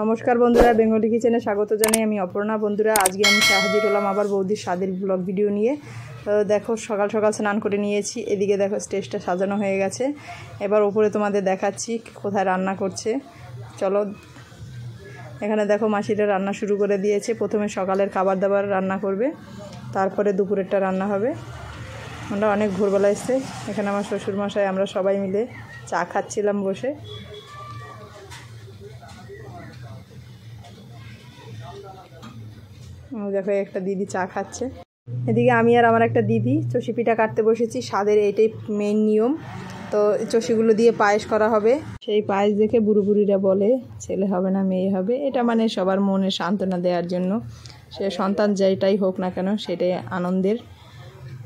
নমস্কার বন্ধুরা, বেঙ্গলি কিচেনে স্বাগত জানাই। আমি অপর্ণা। বন্ধুরা, আজকে আমি হাজির হলাম আবার বৌদির স্বাদের ব্লগ ভিডিও নিয়ে। দেখো, সকাল সকাল স্নান করে নিয়েছি। এদিকে দেখো স্টেজটা সাজানো হয়ে গেছে। এবার উপরে তোমাদের দেখাচ্ছি কোথায় রান্না করছে। চলো, এখানে দেখো মাসিরা রান্না শুরু করে দিয়েছে। প্রথমে সকালের খাবার দাবার রান্না করবে, তারপরে দুপুরেরটা রান্না হবে। আমরা অনেক ভোরবেলা এসে এখানে আমার শ্বশুরমশাই আমরা সবাই মিলে চা খাচ্ছিলাম বসে। দেখো একটা দিদি চা খাচ্ছে। এদিকে আমি আর আমার একটা দিদি চষি পিঠা কাটতে বসেছি। স্বাদের এইটাই মেইন নিয়ম। তো চষিগুলো দিয়ে পায়েস করা হবে। সেই পায়েস দেখে বুড়ো বুড়িরা বলে ছেলে হবে না মেয়ে হবে। এটা মানে সবার মনে সান্ত্বনা দেওয়ার জন্য। সে সন্তান যেটাই হোক না কেন সেটাই আনন্দের।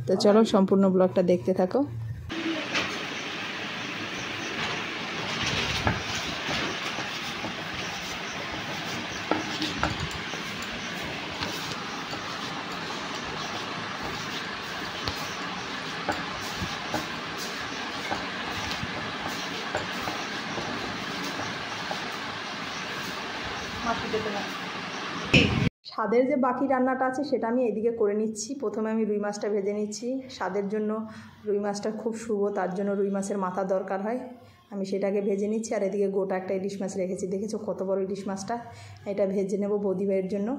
তো চলো সম্পূর্ণ ব্লগটা দেখতে থাকো। স্বাদের যে বাকি রান্নাটা আছে সেটা আমি এদিকে করে নিচ্ছি। প্রথমে আমি রুই মাছটা ভেজে নিচ্ছি। স্বাদের জন্য রুই মাছটা খুব শুভ, তার জন্য রুই মাছের মাথা দরকার হয়। আমি সেটাকে ভেজে নিচ্ছি। আর এদিকে গোটা একটা ইলিশ মাছ রেখেছি। দেখেছো কত বড় ইলিশ মাছটা? এটা ভেজে নেব বৌদি ভাইয়ের জন্য।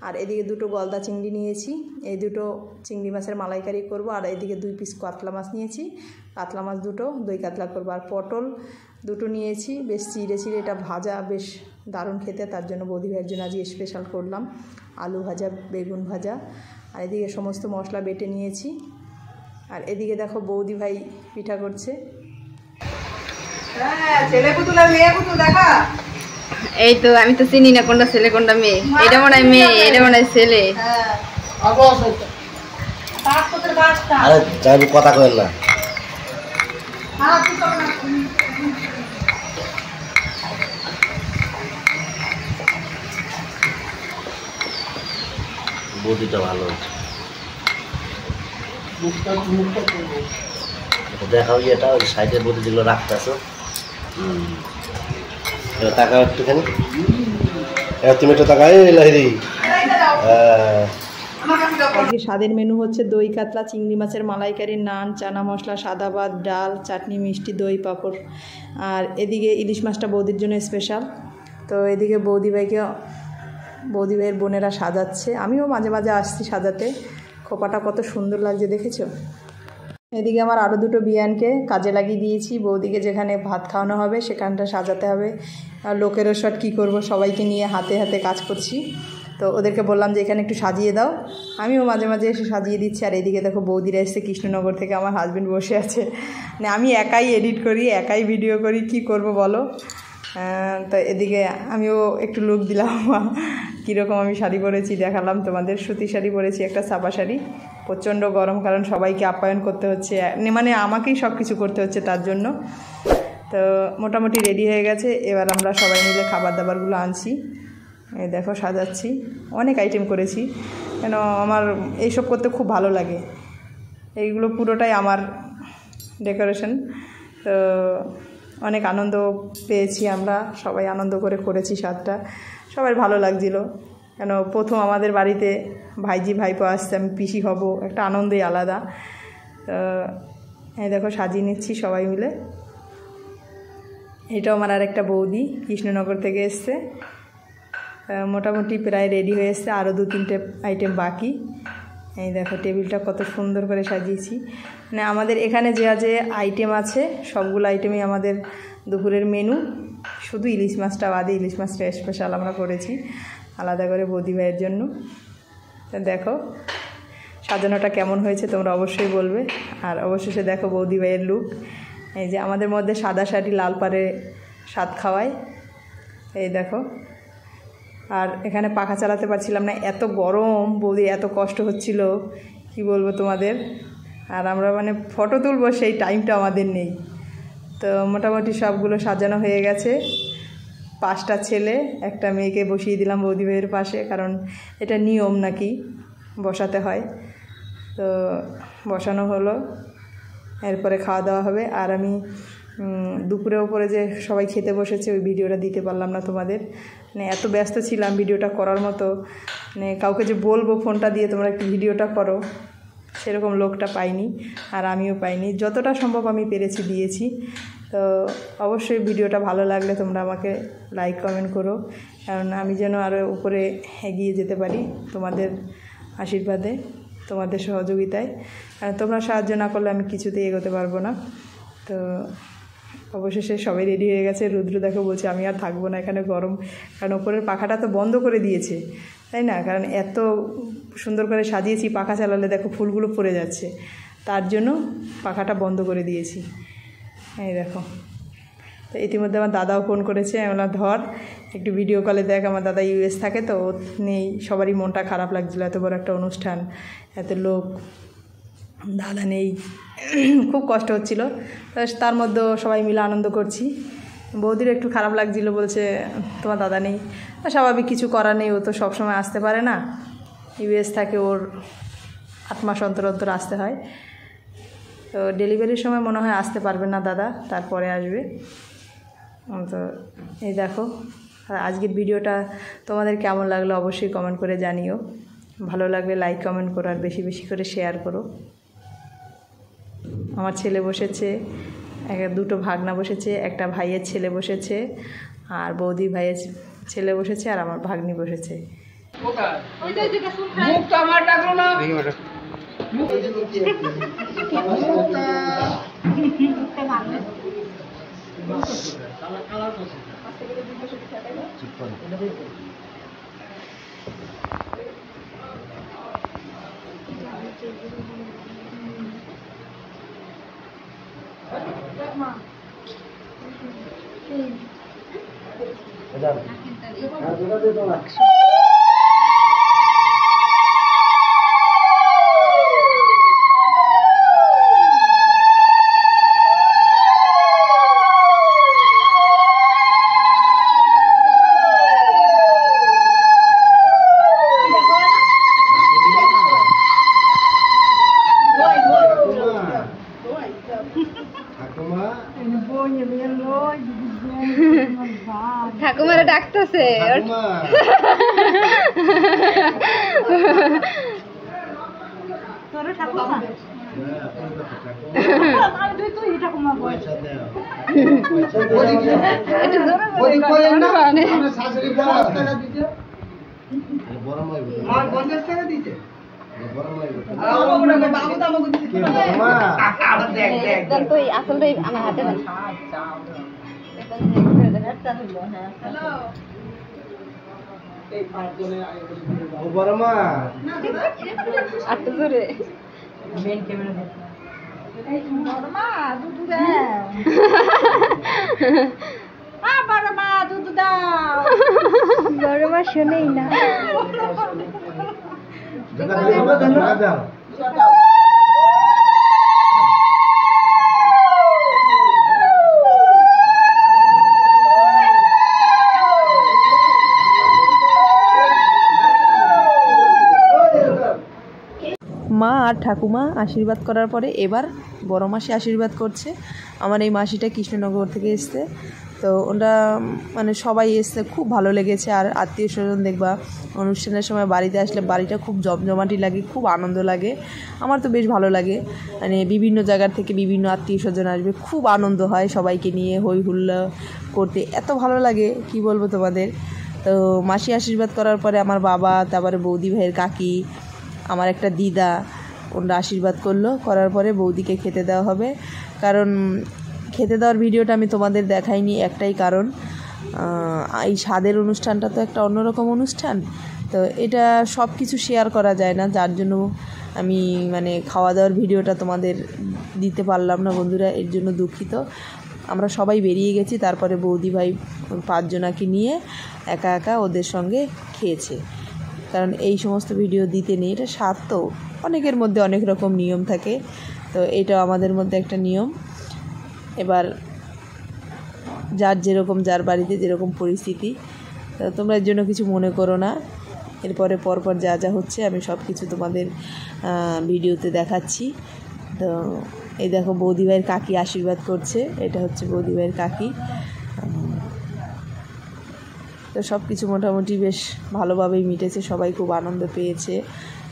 আর এদিকে দুটো গলদা চিংড়ি নিয়েছি। এই দুটো চিংড়ি মাছের মালাইকারি করব। আর এদিকে 2 পিস কাতলা মাছ নিয়েছি। কাতলা মাছ দুটো দই কাতলা করবো। আর পটল দুটো নিয়েছি, বেশ চিড়ে চিড়ে। এটা ভাজা বেশ দারুণ খেতে, তার জন্য বৌদি ভাইয়ের জন্য আজকে স্পেশাল করলাম। আলু ভাজা, বেগুন ভাজা। আর এদিকে সমস্ত মশলা বেটে নিয়েছি। আর এদিকে দেখো বৌদি ভাই পিঠা করছে। ছেলে পুতুল আর মেয়ে পুতুল দেখা। এই তো আমি তো চিনি না কোনটা ছেলে কোনটা মেয়ে। এটা মনে হয় মেয়ে, এটা মনে হয় ছেলে। আরে যাই কথা কইল না। বডিটা ভালো দেখাও। এটা ওই সাইডের বডি যেগুলো রাখতেছো, তাকাও একটুখানি। তুমি একটু তাকাই লাহিরি। আজকে স্বাদের মেনু হচ্ছে দই কাতলা, চিংড়ি মাছের মালাইকারি, নান, চানা মশলা, সাদা ভাত, ডাল, চাটনি, মিষ্টি, দই, পাঁপড়। আর এদিকে ইলিশ মাছটা বৌদির জন্য স্পেশাল। তো এদিকে বৌদি ভাইয়ের বোনেরা সাজাচ্ছে। আমিও মাঝে মাঝে আসছি সাজাতে। খোপাটা কত সুন্দর লাগছে দেখেছো? এদিকে আমার আরও দুটো বিয়ানকে কাজে লাগিয়ে দিয়েছি। বৌদিকে যেখানে ভাত খাওয়ানো হবে সেখানটা সাজাতে হবে। আর লোকেরও শট কী করবো, সবাইকে নিয়ে হাতে হাতে কাজ করছি। তো ওদেরকে বললাম যে এখানে একটু সাজিয়ে দাও। আমিও মাঝে মাঝে এসে সাজিয়ে দিচ্ছি। আর এদিকে দেখো বৌদিরা এসছে কৃষ্ণনগর থেকে। আমার হাজব্যান্ড বসে আছে। মানে আমি একাই এডিট করি, একাই ভিডিও করি, কি করব বলো। তো এদিকে আমিও একটু লুক দিলাম। কীরকম আমি শাড়ি পরেছি দেখালাম তোমাদের। সুতি শাড়ি পরেছি, একটা ছাপা শাড়ি। প্রচণ্ড গরম, কারণ সবাইকে আপ্যায়ন করতে হচ্ছে, মানে আমাকেই সব কিছু করতে হচ্ছে তার জন্য। তো মোটামুটি রেডি হয়ে গেছে। এবার আমরা সবাই মিলে খাবার দাবারগুলো আনছি। এই দেখো সাজাচ্ছি। অনেক আইটেম করেছি, কেন আমার এইসব করতে খুব ভালো লাগে। এইগুলো পুরোটাই আমার ডেকোরেশন। তো অনেক আনন্দ পেয়েছি আমরা, সবাই আনন্দ করে করেছি স্বাদটা। সবাই ভালো লাগছিল, কেন প্রথম আমাদের বাড়িতে ভাইজি ভাইপো আসছে, আমি পিসি হব, একটা আনন্দই আলাদা। তো এই দেখো সাজিয়ে নিচ্ছি সবাই মিলে। এটাও আমার আর একটা বৌদি কৃষ্ণনগর থেকে এসছে। মোটামুটি প্রায় রেডি হয়ে এসছে, আরও 2-3টে আইটেম বাকি। এই দেখো টেবিলটা কত সুন্দর করে সাজিয়েছি। মানে আমাদের এখানে যে আইটেম আছে সবগুলো আইটেমই আমাদের দুপুরের মেনু। শুধু ইলিশ মাছটা বাদে, ইলিশ মাছটা স্পেশাল আমরা করেছি আলাদা করে বৌদি ভাইয়ের জন্য। তো দেখো সাজানোটা কেমন হয়েছে তোমরা অবশ্যই বলবে। আর অবশেষে দেখো বৌদি ভাইয়ের লুক। এই যে আমাদের মধ্যে সাদা শাড়ি লাল পাড়ে স্বাদ খাওয়ায়। এই দেখো। আর এখানে পাখা চালাতে পারছিলাম না, এত গরম। বৌদি এত কষ্ট হচ্ছিল, কি বলবো তোমাদের। আর আমরা মানে ফটো তুলবো সেই টাইমটা আমাদের নেই। তো মোটামুটি সবগুলো সাজানো হয়ে গেছে। 5টা ছেলে, একটা মেয়েকে বসিয়ে দিলাম বৌদি ভাইয়ের পাশে, কারণ এটা নিয়ম নাকি বসাতে হয়। তো বসানো হলো, এরপরে খাওয়া দাওয়া হবে। আর আমি দুপুরে ওপরে যে সবাই খেতে বসেছে ওই ভিডিওটা দিতে পারলাম না তোমাদের, মানে এত ব্যস্ত ছিলাম ভিডিওটা করার মতো, মানে কাউকে যে বলবো ফোনটা দিয়ে তোমরা একটু ভিডিওটা করো সেরকম লোকটা পাইনি, আর আমিও পাইনি। যতটা সম্ভব আমি পেরেছি দিয়েছি। তো অবশ্যই ভিডিওটা ভালো লাগলে তোমরা আমাকে লাইক কমেন্ট করো, কারণ আমি যেন আরও উপরে এগিয়ে যেতে পারি তোমাদের আশীর্বাদে, তোমাদের সহযোগিতায়। কারণ তোমরা সাহায্য না করলে আমি কিছুতেই এগোতে পারবো না। তো অবশেষে সবাই রেডি হয়ে গেছে। রুদ্র দেখো বলছে আমি আর থাকবো না এখানে, গরম, কারণ ওপরের পাখাটা তো বন্ধ করে দিয়েছে, তাই না? কারণ এত সুন্দর করে সাজিয়েছি, পাখা চালালে দেখো ফুলগুলো পড়ে যাচ্ছে, তার জন্য পাখাটা বন্ধ করে দিয়েছি। এই দেখো। তো ইতিমধ্যে আমার দাদাও ফোন করেছে, আমি বললাম ধর একটু ভিডিও কলে দেখ। আমার দাদা ইউএস থাকে তো, ও নেই, সবারই মনটা খারাপ লাগছিলো, এত বড় একটা অনুষ্ঠান, এত লোক, দাদা নেই, খুব কষ্ট হচ্ছিলো। তার মধ্যেও সবাই মিলে আনন্দ করছি। বৌদির একটু খারাপ লাগছিল, বলছে তোমার দাদা নেই। স্বাভাবিক, কিছু করার নেই, ও তো সবসময় আসতে পারে না, ইউএস থাকে, ওর 8 মাস অন্তর অন্তর আসতে হয়। তো ডেলিভারির সময় মনে হয় আসতে পারবে না দাদা, তারপরে আসবে। তো এই দেখো, আজকের ভিডিওটা তোমাদের কেমন লাগলো অবশ্যই কমেন্ট করে জানিও। ভালো লাগলে লাইক কমেন্ট করো, আর বেশি বেশি করে শেয়ার করো। আমার ছেলে বসেছে, দুটো ভাগনা বসেছে, একটা ভাইয়ের ছেলে বসেছে, আর বৌদি ভাইয়ের ছেলে বসেছে, আর আমার ভাগ্নি বসেছে। ঠাকুমারা ডাকতেছে। আসলটাই আমার হাতে না। বড় মা শোনেই না। মা আর ঠাকুমা আশীর্বাদ করার পরে এবার বড় মাসি আশীর্বাদ করছে। আমার এই মাসিটা কৃষ্ণনগর থেকে এসছে, তো ওরা মানে সবাই এসছে, খুব ভালো লেগেছে। আর আত্মীয় স্বজন দেখবা অনুষ্ঠানের সময় বাড়িতে আসলে বাড়িটা খুব জমজমাটি লাগে, খুব আনন্দ লাগে। আমার তো বেশ ভালো লাগে, মানে বিভিন্ন জায়গার থেকে বিভিন্ন আত্মীয় স্বজন আসবে, খুব আনন্দ হয় সবাইকে নিয়ে হই হুল্লা করতে, এত ভালো লাগে কি বলবো তোমাদের। তো মাসি আশীর্বাদ করার পরে আমার বাবা, তারপরে বৌদি ভাইয়ের কাকি, আমার একটা দিদা, ওরা আশীর্বাদ করলো। করার পরে বৌদিকে খেতে দেওয়া হবে। কারণ খেতে দেওয়ার ভিডিওটা আমি তোমাদের দেখাইনি, একটাই কারণ, এই স্বাদের অনুষ্ঠানটা তো একটা অন্যরকম অনুষ্ঠান, তো এটা সব কিছু শেয়ার করা যায় না, যার জন্য আমি মানে খাওয়া দাওয়ার ভিডিওটা তোমাদের দিতে পারলাম না বন্ধুরা, এর জন্য দুঃখিত। আমরা সবাই বেরিয়ে গেছি, তারপরে বৌদি ভাই 5 জনাকে নিয়ে একা একা ওদের সঙ্গে খেয়েছে। কারণ এই সমস্ত ভিডিও দিতে নেই, এটা স্বাদ, তো অনেকের মধ্যে অনেক রকম নিয়ম থাকে, তো এটাও আমাদের মধ্যে একটা নিয়ম। এবার যার যেরকম, যার বাড়িতে যেরকম পরিস্থিতি, তো তোমরা এর জন্য কিছু মনে করো না। এরপরে পরপর যা যা হচ্ছে আমি সব কিছু তোমাদের ভিডিওতে দেখাচ্ছি। তো এই দেখো বৌদি ভাইয়ের কাকি আশীর্বাদ করছে, এটা হচ্ছে বৌদি ভাইয়ের কাকি। তো সব কিছু মোটামুটি বেশ ভালোভাবেই মিটেছে, সবাই খুব আনন্দ পেয়েছে,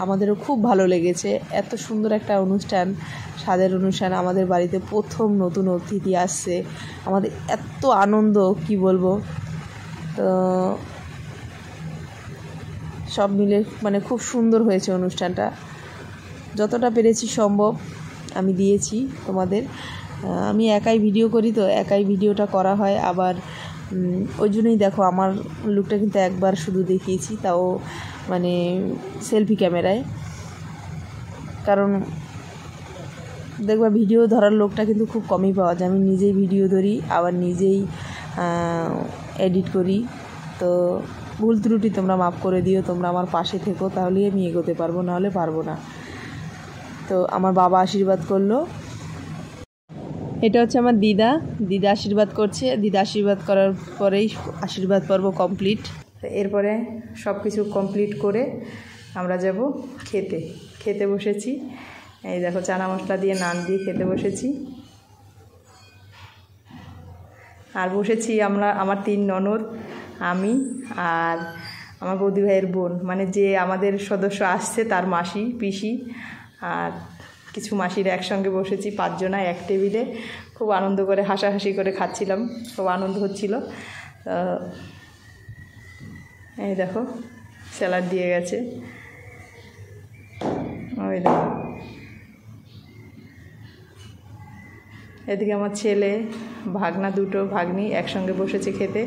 আমাদেরও খুব ভালো লেগেছে। এত সুন্দর একটা অনুষ্ঠান, স্বাদের অনুষ্ঠান, আমাদের বাড়িতে প্রথম নতুন অতিথি আসছে, আমাদের এত আনন্দ কি বলবো। তো সব মিলে মানে খুব সুন্দর হয়েছে অনুষ্ঠানটা, যতটা পেরেছি সম্ভব আমি দিয়েছি তোমাদের। আমি একাই ভিডিও করি, তো একাই ভিডিওটা করা হয়, আবার ওই জন্যই দেখো আমার লুকটা কিন্তু একবার শুধু দেখিয়েছি, তাও মানে সেলফি ক্যামেরায়, কারণ দেখবা ভিডিও ধরার লোকটা কিন্তু খুব কমই পাওয়া যায়। আমি নিজেই ভিডিও ধরি, আবার নিজেই এডিট করি, তো ভুল ত্রুটি তোমরা মাফ করে দিও, তোমরা আমার পাশে থেকো, তাহলেই আমি এগোতে পারবো, নাহলে পারবো না। তো আমার বাবা আশীর্বাদ করলো, এটা হচ্ছে আমার দিদা, দিদা আশীর্বাদ করছে, দিদা আশীর্বাদ করার পরেই আশীর্বাদ পর্ব কমপ্লিট। এরপরে সব কিছু কমপ্লিট করে আমরা যাব খেতে বসেছি। এই দেখো চানা মশলা দিয়ে নান দিয়ে খেতে বসেছি। আর বসেছি আমার 3 ননদ, আমি আর আমার বৌদি ভাইয়ের বোন, মানে যে আমাদের সদস্য আসছে তার মাসি, পিসি আর কিছু মাসিরা একসঙ্গে বসেছি 5 জনা এক টেবিলে। খুব আনন্দ করে হাসাহাসি করে খাচ্ছিলাম, খুব আনন্দ হচ্ছিল। এই দেখো স্যালাড দিয়ে গেছে, ওই দেখো এদিকে আমার ছেলে, ভাগনা, 2 ভাগ্নি একসঙ্গে বসেছে খেতে।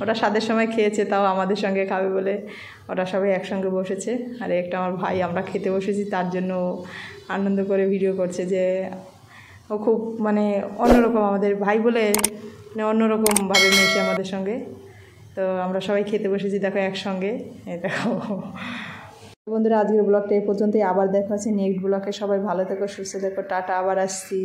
ওটা স্বাদের সময় খেয়েছে, তাও আমাদের সঙ্গে খাবে বলে ওরা সবাই একসঙ্গে বসেছে। আর একটা আমার ভাই, আমরা খেতে বসেছি তার জন্য আনন্দ করে ভিডিও করছে, যে ও খুব মানে অন্যরকম, আমাদের ভাই বলে মানে অন্যরকমভাবে মেশে আমাদের সঙ্গে। তো আমরা সবাই খেতে বসেছি দেখো একসঙ্গে। দেখো বন্ধুরা, আজকের ব্লগটা এই পর্যন্তই, আবার দেখা হচ্ছে নেক্সট ব্লগে। সবাই ভালো থেকো, সুস্থ থেকো, টাটা, আবার আসছি।